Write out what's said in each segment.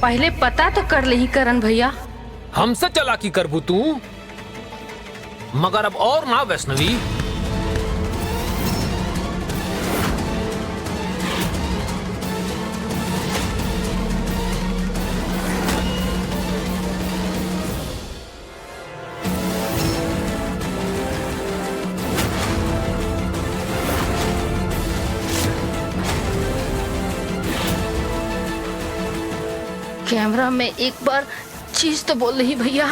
पहले पता तो कर ले ही करण भैया। हमसे चालाकी करबू तू, मगर अब और ना वैष्णवी। कैमरा में एक बार चीज तो बोल रही भैया।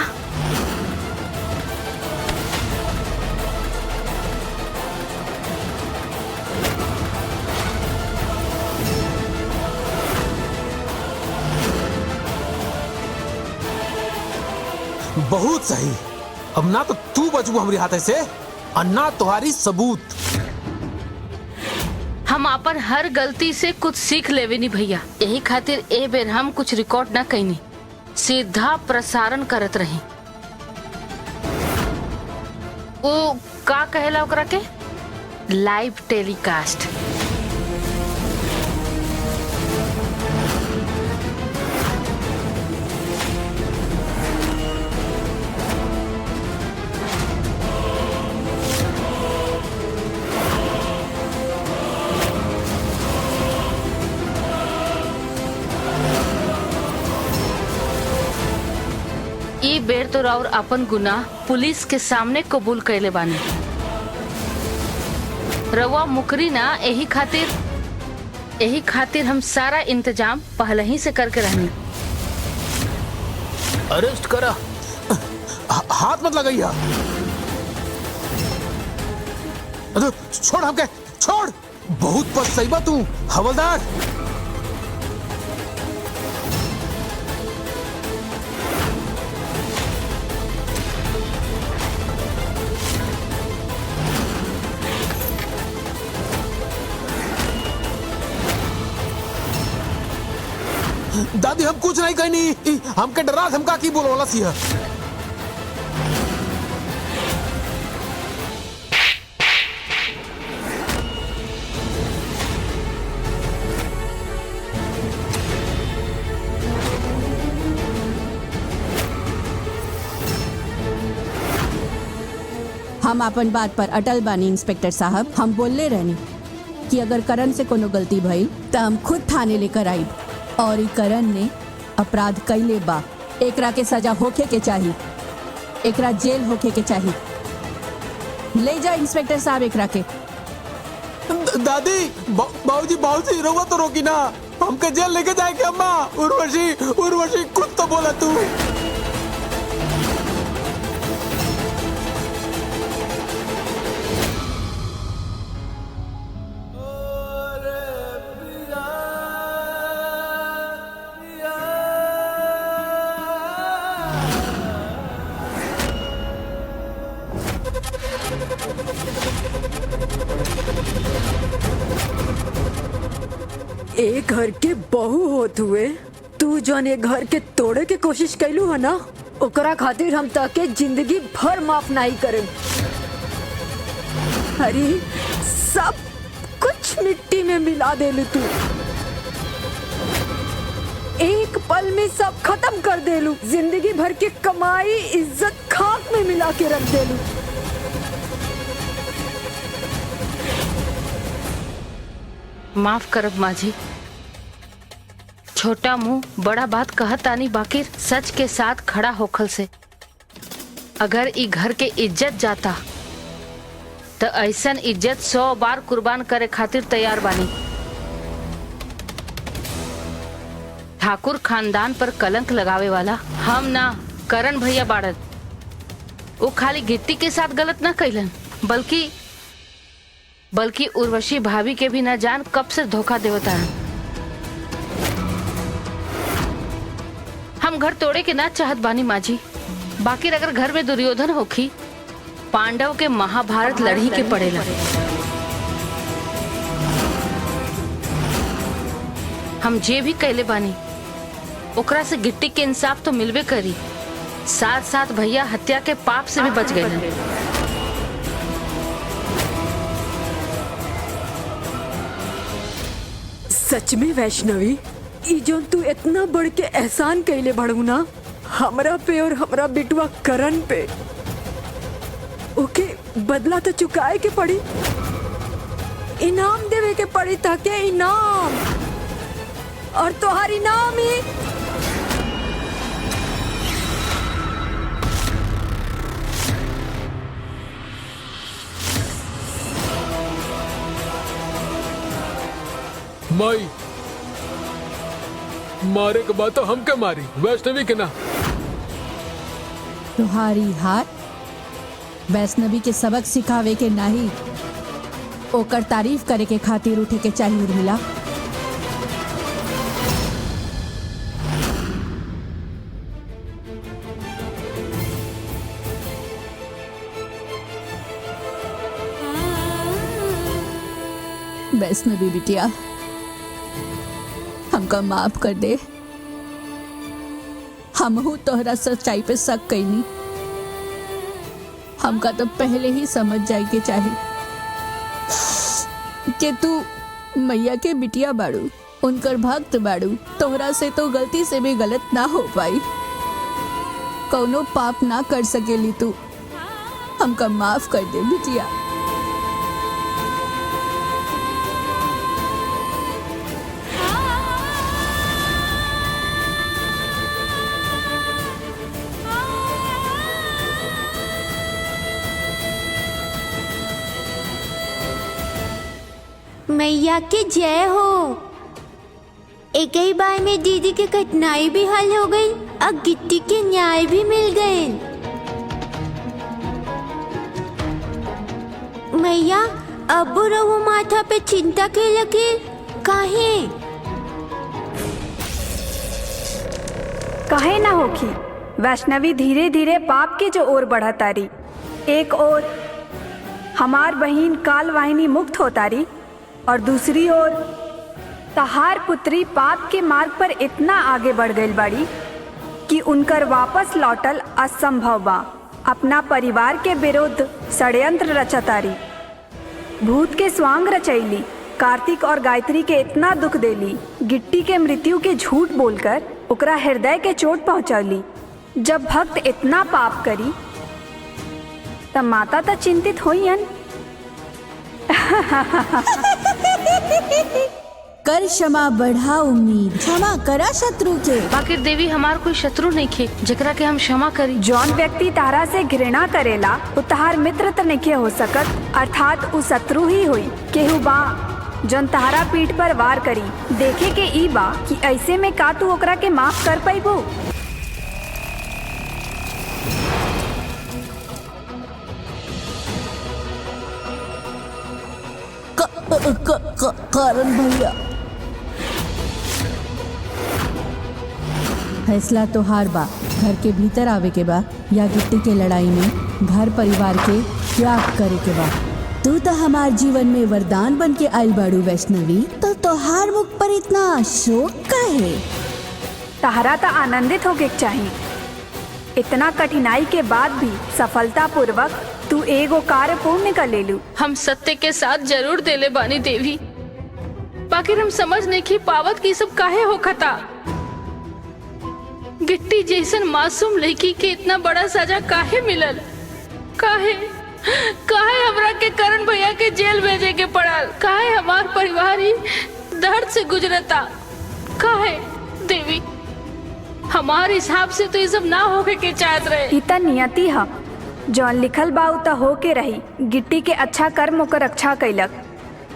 बहुत सही। अब ना तो तू बचबू हमारी हाथे से और ना तुम्हारी सबूत। हम अपन हर गलती से कुछ सीख लेवे नी भैया, यही खातिर ए बेर हम कुछ रिकॉर्ड ना कईनी, सीधा प्रसारण करत रही। वो का कहेला ओकरा के, लाइव टेलीकास्ट। ई बेर तो और अपन गुनाह पुलिस के सामने कबूल कैले बानी। रवा मुकरी ना, यही खातिर हम सारा इंतजाम पहले ही से करके रहनी। अरेस्ट करा, हाथ मत लगाइए। छोड़ हमके, छोड़। बहुत पछताइबा तू हवलदार। दादी हम कुछ नहीं कहनी, हमके डरा धमका की बोलोला सी है। हम अपन बात पर अटल बानी इंस्पेक्टर साहब। हम बोलले रहनी कि अगर करण से कोनो गलती भइल तो हम खुद थाने लेकर आई, और ई करण ने अपराध कैले बा। एकरा के सजा होखे के चाहिए, एकरा जेल होखे के चाहिए। ले जा इंस्पेक्टर साहब एकरा के। दादी बाबूजी रोवा तो रोकी ना, हमके जेल लेके जाएंगे। अम्मा उर्वशी कुछ तो बोला तू। एक घर के बहू होत हुए तू जौन ये घर के तोड़े के कोशिश कैलू है ना, ओकरा खातिर हम ताके जिंदगी भर माफ नहीं करें। अरे सब कुछ मिट्टी में मिला देलू तू, एक पल में सब खत्म कर देलू। जिंदगी भर के कमाई इज्जत खाक में मिला के रख देलू। माफ करब माँ जी, छोटा मुंह बड़ा बात कहत आनी, बाकी सच के साथ खड़ा होखल से अगर ई घर के इज्जत जाता तो ऐसन इज्जत 100 बार कुर्बान करे खातिर तैयार बानी। ठाकुर खानदान पर कलंक लगावे वाला हम ना, करण भैया बाड़न। वो खाली गिट्टी के साथ गलत ना कैलन, बल्कि उर्वशी भाभी के भी न जान कब से धोखा देवता है। हम घर तोड़े के ना चाहत बानी माँ जी, बाकी अगर घर में दुर्योधन होखी, पांडव के महाभारत लड़ी के पड़ेला। हम जे भी कहले बानी ओकरा से गिट्टी के इंसाफ तो मिलबे करी, साथ साथ भैया हत्या के पाप से भी बच गए। सच में वैष्णवी ई जोन तू इतना बढ़ के एहसान कैले बढ़ू ना हमरा पे और हमरा बिटवा करण पे, ओके बदला तो चुकाए के पड़ी, इनाम देवे के पड़ी ताकि इनाम, और तोहार इनाम ही माई मारे के बाद तो हमके मारी, वैष्णवी के ना। तुम्हारी हार वैष्णवी के सबक सिखावे के नाही, ओकर तारीफ करे के खातिर उठे के चाहिए उर्मिला। वैष्णवी बिटिया, हमका माफ कर दे, हमहू तोहरा सच्चाई पे शक कैनी, हमका तो पहले ही समझ जाए के चाही कि तू मैया के बिटिया बाड़ू, उनकर भक्त बाड़ू, तोहरा से तो गलती से भी गलत ना हो पाई, कौनो पाप ना कर सकेली तू, हमका माफ कर दे बिटिया। मैया के जय हो। एक ही बार में दीदी की कठिनाई भी हल हो गई और गिट्टी के न्याय भी मिल गए। मैया अब रहो माथा पे चिंता के लगे काहे ना होखी। वैष्णवी धीरे धीरे पाप के जो ओर बढ़ा तारी, एक ओर हमार बहिन काल वाहिनी मुक्त हो तारी और दूसरी ओर तहार पुत्री पाप के मार्ग पर इतना आगे बढ़ गई बाड़ी कि उनकर वापस लौटल असंभव बा। अपना परिवार के विरुद्ध षड्यंत्र रचतारी, भूत के स्वांग रचैली, कार्तिक और गायत्री के इतना दुख देली, गिट्टी के मृत्यु के झूठ बोलकर ओकरा हृदय के चोट पहुंचौली। जब भक्त इतना पाप करी तब माता तो चिंतित होइयन। कर क्षमा बढ़ा उम्मीद, क्षमा करा शत्रु के। बाकी देवी हमार कोई शत्रु नहीं खे जेकरा के हम क्षमा करी। जौन व्यक्ति तारा से घृणा करेला वो तहार मित्र त नहीं हो सकत, अर्थात उ शत्रु ही हुई। केहू बा जौन तहारा पीठ पर वार करी, देखे के ई बा कि ऐसे में का तू ओकरा के माफ कर पाइबू। कारण भैया, फैसला तो हार बा, घर के भीतर आवे के बा या गिट्टी के लड़ाई में घर परिवार के त्याग करे के बा। तू तो हमार जीवन में वरदान बन के आयल बाड़ू वैष्णवी, तो तोहार मुख पर इतना शोक काहे? तहरा तो आनंदित होके चाहिए। इतना कठिनाई के बाद भी सफलता पूर्वक तू एगो कार्य पूर्ण कर लेलू। हम सत्य के साथ जरूर देले बानी देवी, बाकी हम समझ नहीं की पावत की सब काहे होखता। गिट्टी जैसन मासूम लड़की के इतना बड़ा सजा काहे मिलल? काहे काहे हमरा के करण भैया के जेल भेजे के पड़ल? काहे हमार परिवार ही दर्द से गुजरता? काहे देवी, हमारे हिसाब से तो ये सब ना होके के चाहत रहे। इतना नियति है, जौन लिखल बा उता हो के रही। गिट्टी के अच्छा कर्म ओकर रक्षा कैलक,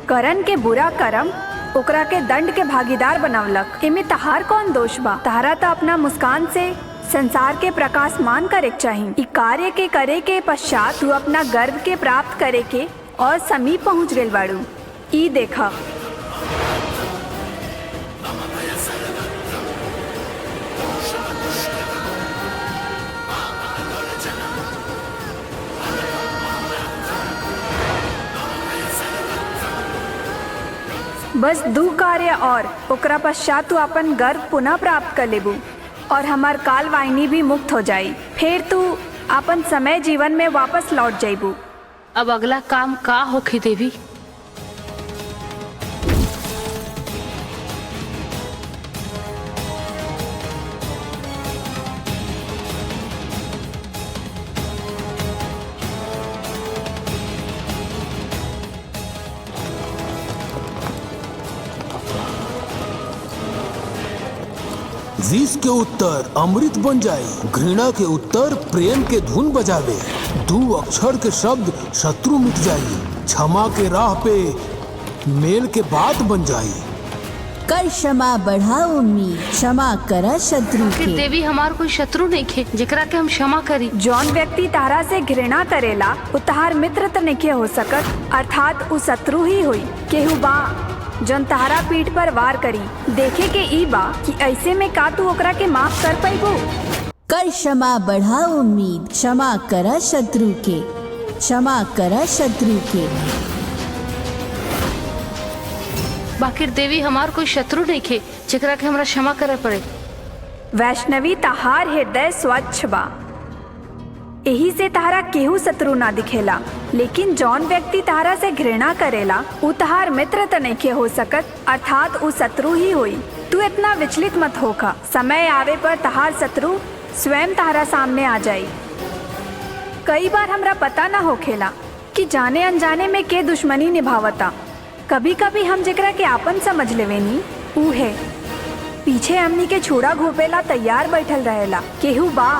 करण के बुरा कर्म ओकरा के दंड के भागीदार बनवलक। इमे तहार कौन दोष बा? तहारा तो अपना मुस्कान से संसार के प्रकाशमान करे चाहिए। इ कार्य के करे के पश्चात तू अपना गर्व के प्राप्त करे के और समीप पहुँच गए बाड़ू। ई देखा, बस 2 कार्य और ओकरा पश्चात तू अपन गर्व पुनः प्राप्त कर लेबू और हमार काल वाहिनी भी मुक्त हो जाई। फिर तू अपन समय जीवन में वापस लौट जाइबू। अब अगला काम का होखी देवी? विष के उत्तर अमृत बन जाए, घृणा के उत्तर प्रेम के धुन बजावे, 2 अक्षर के शब्द शत्रु मिट जाए, क्षमा के राह पे मेल के बात बन जाए। कर क्षमा बढ़ा उम्मीद, क्षमा करा शत्रु कि के। देवी हमार कोई शत्रु नहीं खे जेकरा के हम क्षमा करी। जौन व्यक्ति तारा से घृणा करेला उ तहार मित्र त नहीं हो सकत, अर्थात उ शत्रु ही हुई। केहू बा जौन तहारा पीठ पर वार करी, देखे के ई बा कि ऐसे में का तू ओकरा के माफ कर पाइबो। कर क्षमा बढ़ा उम्मीद, क्षमा करा शत्रु के, क्षमा करा शत्रु के। बाकी देवी हमार कोई शत्रु नहीं खे जेकरा के हमरा क्षमा करे पड़े। वैष्णवी तहार हृदय स्वच्छ बा, यही से तहारा केहू शत्रु ना दिखेला। लेकिन जौन व्यक्ति तहारा से घृणा करेला उ तहार मित्र त नहीं हो सकत, अर्थात उ शत्रु ही हुई। तू इतना विचलित मत होखा, समय आवे पर तहार शत्रु स्वयं तहारा सामने आ जाई। कई बार हमरा पता ना होखेला कि जाने अनजाने में के दुश्मनी निभावता। कभी कभी हम जेकरा के आपन समझ लेवेनी ऊ है पीछे हमनी के छुड़ा घोपेला तैयार बैठल रहेला। केहू बा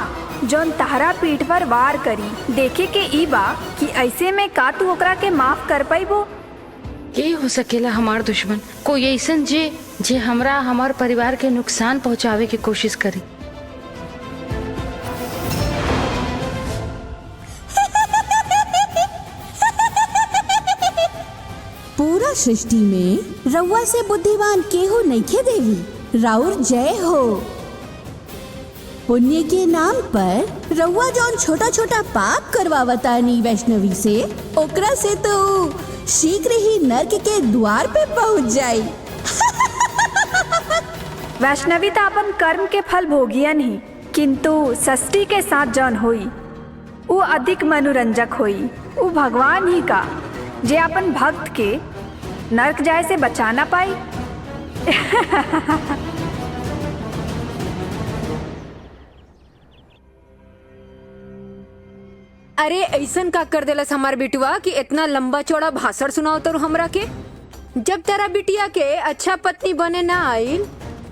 जौन तहरा पीठ पर वार करी, देखे के ई बा कि ऐसे में का तू ओकरा के माफ कर पाइबो। यही हो सकेला हमार दुश्मन, कोई ऐसन जे हमरा हमार परिवार के नुकसान पहुंचावे की कोशिश करी। पूरा सृष्टि में रउआ से बुद्धिमान केहू नइखे देवी। राउर जय हो। पुण्य के नाम पर रउआ जौन छोटा छोटा पाप करवावतानी वैष्णवी से, ओकरा से तो शीघ्र ही नर्क के द्वार पे पहुंच जाई। वैष्णवी तो अपन कर्म के फल भोगियन ही, किंतु षष्ठी के साथ जौन हुई वो अधिक मनोरंजक हुई। वो भगवान ही का जे अपन भक्त के नर्क जाए से बचा ना पाई। अरे ऐसन का कर देलस हमार बिटुआ कि इतना लंबा चौड़ा भाषण सुनाओ तो हमरा के। जब तेरा बिटिया के अच्छा पत्नी बने ना आइल,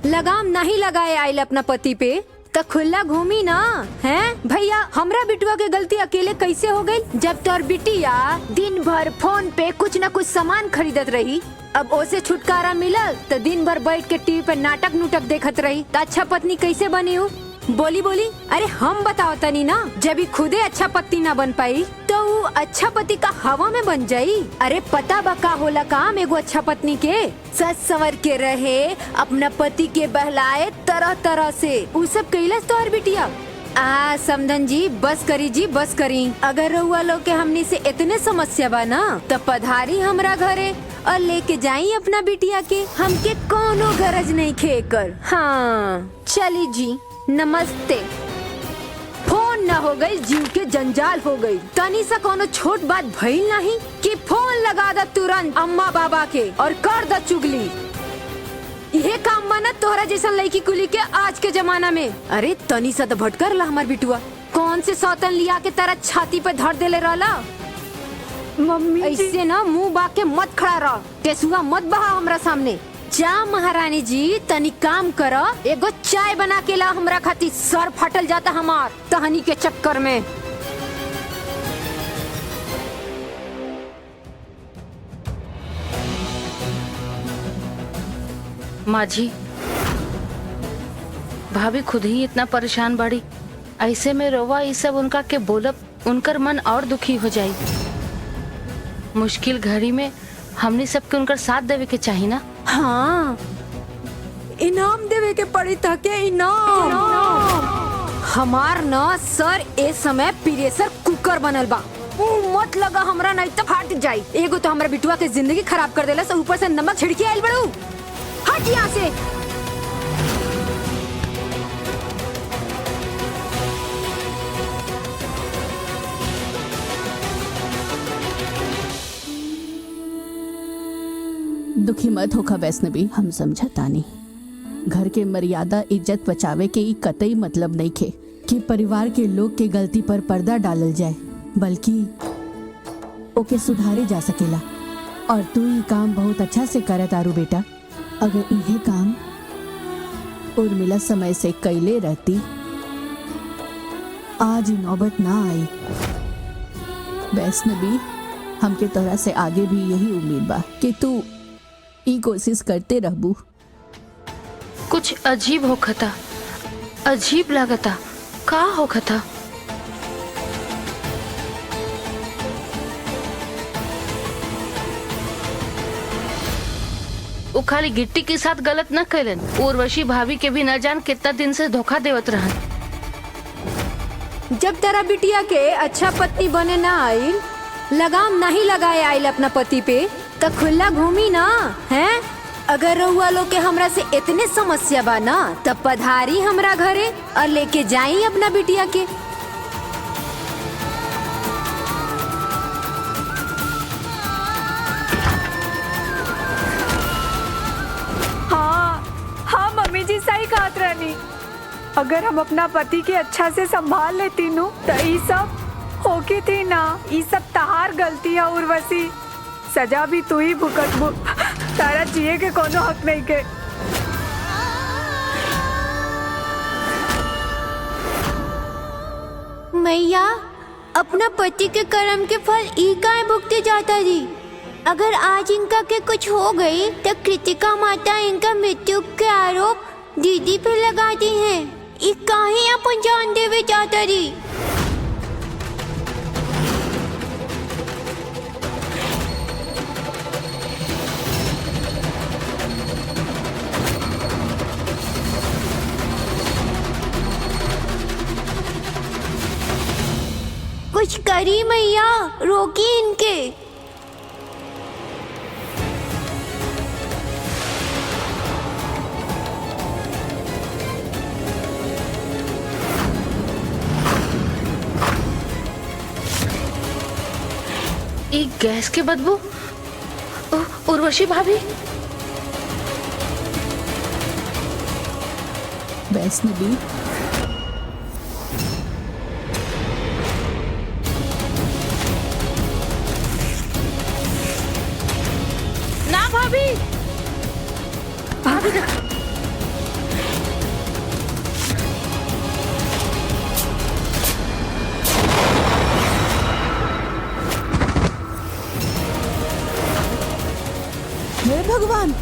लगाम नहीं लगाए आइल अपना पति पे, तो खुला घूमी ना है भैया। हमरा बिटुआ के गलती अकेले कैसे हो गई? जब तोर बिटिया दिन भर फोन पे कुछ न कुछ सामान खरीदत रही, अब ओसे छुटकारा मिलल तो दिन भर बैठ के टीवी पे नाटक नूटक देखत रही, तो अच्छा पत्नी कैसे बनी हूँ? बोली अरे हम बताओ तनी ना, जब ही खुदे अच्छा पति ना बन पाई तो वो अच्छा पति का हवा में बन जाई। अरे पता बा का होला काम एगो अच्छा पत्नी के? सच संवर के रहे, अपना पति के बहलाए तरह तरह से। उ सब कैलस तो और बिटिया। समधन जी बस करी जी बस करी। अगर रउआ लोग के हमनी से इतने समस्या बा ना, तो पधारी हमरा घरे और लेके जाई अपना बिटिया के। हमके कोनो गरज नहीं खेकर। हाँ चली जी नमस्ते। फोन न हो गई जीव के जंजाल हो गई। तनी सा कोनो छोट बात भइल नहीं कि फोन लगा द तुरंत अम्मा बाबा के और कर द चुगली। यह काम माना तोहरा जैसन लड़की कुली के आज के जमाना में। अरे तनी सा तो भटकर ला हमार बिटुआ। कौन से सौतन लिया के तरह छाती पे धर देले रहला? मम्मी ऐसे ना मुंह बाके के मत खड़ा रह, टेसुआ मत बहा हमरा सामने। जा महारानी जी तनी काम कर, एगो चाय बना के ला हमरा खातिर। सर फटल जाता हमार तहनी के चक्कर में। माँ जी, भाभी खुद ही इतना परेशान बाड़ी, ऐसे में रोवा ये सब उनका के बोलब उनकर मन और दुखी हो जाई। मुश्किल घड़ी में हमने सबके उनकर साथ देवे के चाहिए ना। हाँ इनाम देवे के पड़ी तके इनाम। हमार न सर ए समय प्रेशर कुकर बनल बा। मत लगा हमरा नहीं तो फाट जाई। एगो तो हमरा बिटुआ के जिंदगी खराब कर देला, ऊपर से नमक छिड़के आइल बड़ू। हट यहाँ से। दुखी मत होखा वैष्णवी, हम समझतानी। घर के मर्यादा इज्जत बचावे के ई कतई मतलब नहीं खे कि परिवार के लोग के गलती पर पर्दा डालल जाए, बल्कि ओके सुधारे जा सकेला। और तू ये काम बहुत अच्छा से करत आरू बेटा। अगर इहे काम उर्मिला समय से कैले रहती, आज ही नौबत ना आई। वैष्णवी, हमके तोरा से आगे भी यही उम्मीद बा कि तू ई कोशिश करते रहबू। कुछ अजीब होखता, अजीब लागता। का होखता? वो खाली गिट्टी के साथ गलत न कैलन, उर्वशी भाभी के भी न जान कितना दिन से धोखा देवत रहन। जब तेरा बिटिया के अच्छा पत्नी बने ना आइल, लगाम नहीं लगाए आइल अपना पति पे, तो खुला घूमी ना है। अगर रउआ लोग के हमरा से इतने समस्या बा ना, तब पधारी हमरा घरे और लेके जाई अपना बिटिया के। हाँ हाँ मम्मी जी सही कहत रहनी। अगर हम अपना पति के अच्छा से संभाल लेती नु तो ई सब होकी थी ना। ई सब तहार गलती है उर्वशी, सजा भी तू ही भुगतबू। तारा जिए के कोनो हक नहीं के। मैया, अपना पति के कर्म के फल ई काहे भुगते जाता जी। अगर आज इनका के कुछ हो गई तो कृतिका माता इनका मृत्यु के आरोप दीदी पे लगाती हैं। ई काहे अपन जान देवे जाता जी। कुछ करी मैया, रोकी इनके। एक गैस के बदबू। उर्वशी भाभी, वैष्णवी, ना भाभी, भाभी हे भगवान,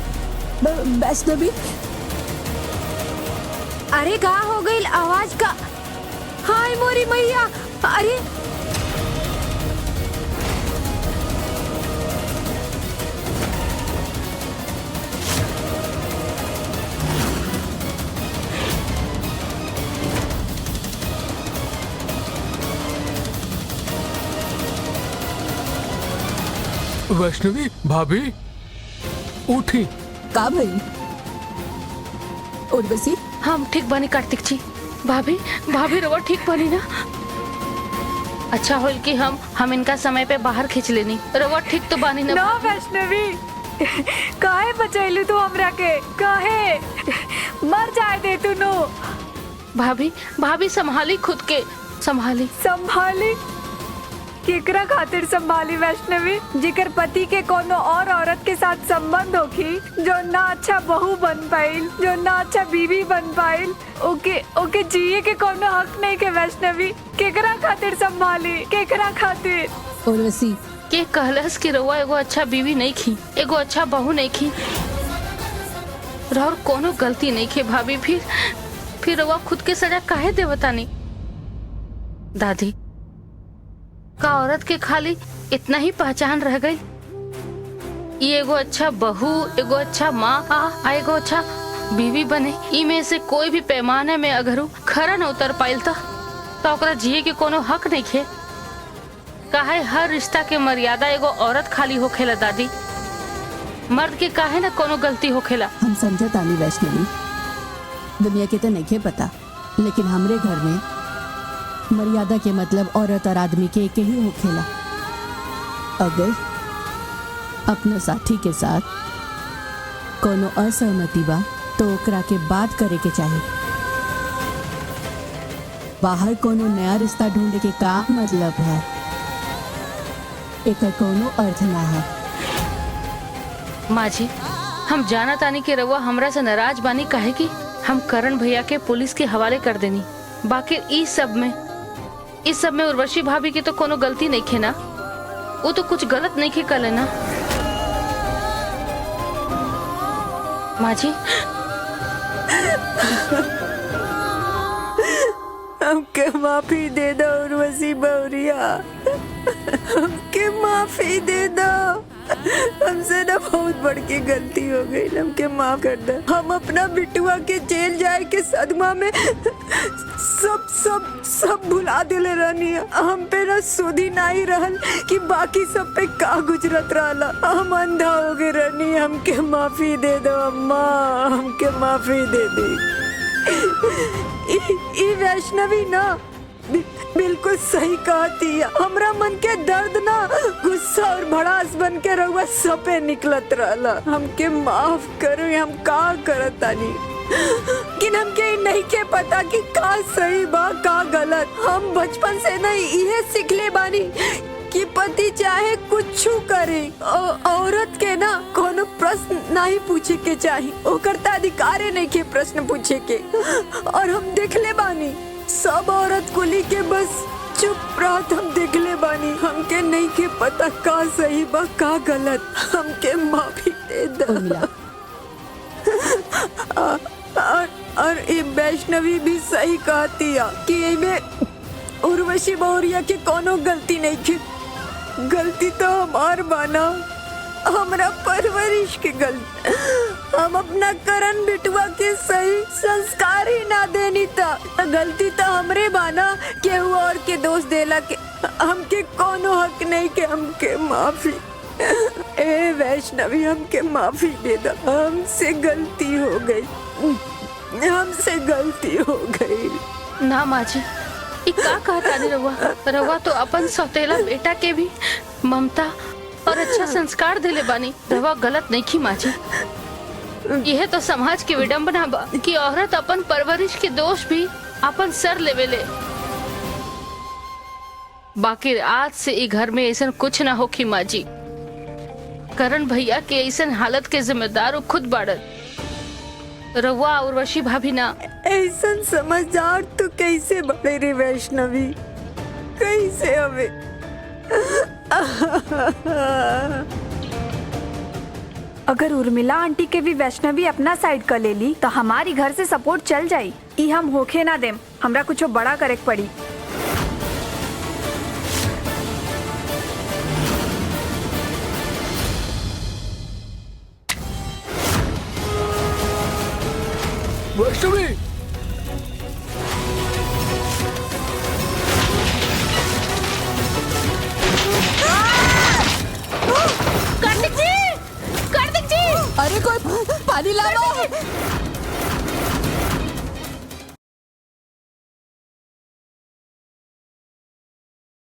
वैष्णवी, अरे का हो गई आवाज का? हाय मोरी मैया, अरे वैष्णवी भाभी उठी। का भई? उर्वशी, हम ठीक बनी कार्तिक जी। भाभी, भाभी रवा ठीक बनी ना? अच्छा होल कि हम इनका समय पे बाहर खींच लेनी। रवा ठीक तो बानी ना? ना वैष्णवी, काहे बचैलू तू हमरा के? काहे मर जाए दे तू नो। भाभी, भाभी संभाली खुद के, संभाली। संभाली? केकरा खातिर संभाली वैष्णवी? जिकर पति के कोनो और औरत के साथ संबंध होखी, जो ना अच्छा बहू बन पाइल, जो ना अच्छा बीवी बन पाइल, ओके जिए के कोनो हक नहीं के वैष्णवी। केकरा खातिर संभाली? केकरा खातिर? उर्वशी, के कहलस कि रवा एगो अच्छा बीवी नहीं खी, एगो अच्छा बहू नहीं खी। और कोनो गलती नहीं खे भाभी। फिर रवा खुद के सजा काहे देवतानी? दादी का औरत के खाली इतना ही पहचान रह गई? ये एगो अच्छा बहू, एगो अच्छा माँ आ एगो अच्छा बीवी बने, ई में से कोई भी पैमाने में अगर खरा न उतर पाइल तो ओकरा जिए के कोनो हक नहीं खे। काहे हर रिश्ता के मर्यादा एगो औरत खाली होखेला दादी? मर्द के काहे न कोनो गलती होखेला? हम समझत आनी वैष्णवी, दुनिया के तो नहीं पता, लेकिन हमरे घर में मर्यादा के मतलब औरत और आदमी के एक ही होखेला। अगर अपने साथी के साथ कोनो असहमति बा तो ओकरा के बात करे के चाहिए। बाहर कोनो नया रिश्ता ढूंढे के का मतलब है? एकर कोनो अर्थ ना है। माँ जी, हम जाना तानी के रवा हमरा से नाराज बानी काहे की हम करण भैया के पुलिस के हवाले कर देनी। बाकी इस सब में उर्वशी भाभी की तो कोनो गलती नहीं खे ना। वो तो कुछ गलत नहीं खे कर लेना। माँ जी हमके माफी दे दो उर्वशी बौरिया, हमके माफी दे दो। हमसे ना बहुत बड़ी गलती हो गई, हमके माफ कर दो। हम अपना बिटुआ के जेल जाए के सदमा में सब सब सब भुला दिले रहनी। हम पे ना सुधी नहीं रहल कि बाकी सब पे का गुजरत रहला। हम अंधा हो गए रहनी। हमके माफी दे दो अम्मा, हमके माफी दे दी। ई वैष्णवी ना बिल्कुल सही कहती है। हमरा मन के दर्द ना गुस्सा और भड़ास बन के रहुआ सपे निकलत रहला। हमके माफ करो, हम का करत तानी, लेकिन हमके नहीं के पता कि का सही बा का गलत। हम बचपन से नहीं इहे सीखले बानी कि पति चाहे कुछ करे, औरत के ना कोनो प्रश्न नहीं पूछे के चाहिए। ओकर त अधिकार नहीं के प्रश्न पूछे के। और हम देखले बानी सब औरत कुली के बस चुप रहत हम देखले बानी। हमके नहीं के पता का सही बा का गलत। हमके माफी दे दो। और ये वैष्णवी भी सही कहती है कि इनमें उर्वशी बौरिया की कोनो गलती नहीं की। गलती तो हमार बाना, हमरा परवरिश की गलती। हम अपना करण बिटुआ के सही संस्कार ही ना देनी था। गलती तो हमरे बाना के और के दोष देला के हमके कोनो हक नहीं के। हमके माफी ए वैष्णवी, हमके माफी दे दो। हमसे गलती हो गई, हमसे गलती हो गई। ना माँ जी, ई का कहता नहीं रवा तो अपन सौतेला बेटा के भी ममता और अच्छा संस्कार दिले बानी। रवा गलत नहीं की माँ जी। यह तो समाज की विडंबना बा कि औरत अपन परवरिश के दोष भी अपन सर लेवेले। बाकी आज से ई घर में ऐसा कुछ ना हो कि माँ जी। करण भैया के ऐसा हालत के जिम्मेदार वो खुद बाड़न। रवा उर्वशी भाभी ना। ऐसा समझदार तो कैसे बड़े रे वैष्णवी, कैसे हवे। अगर उर्मिला आंटी के भी वैष्णवी अपना साइड कर ले ली तो हमारी घर से सपोर्ट चल जाई। ई हम होखे ना देम, हमरा कुछ बड़ा करे पड़ी। वैष्णवी कार्तिक जी, कार्तिक जी, अरे कोई पानी लाओ।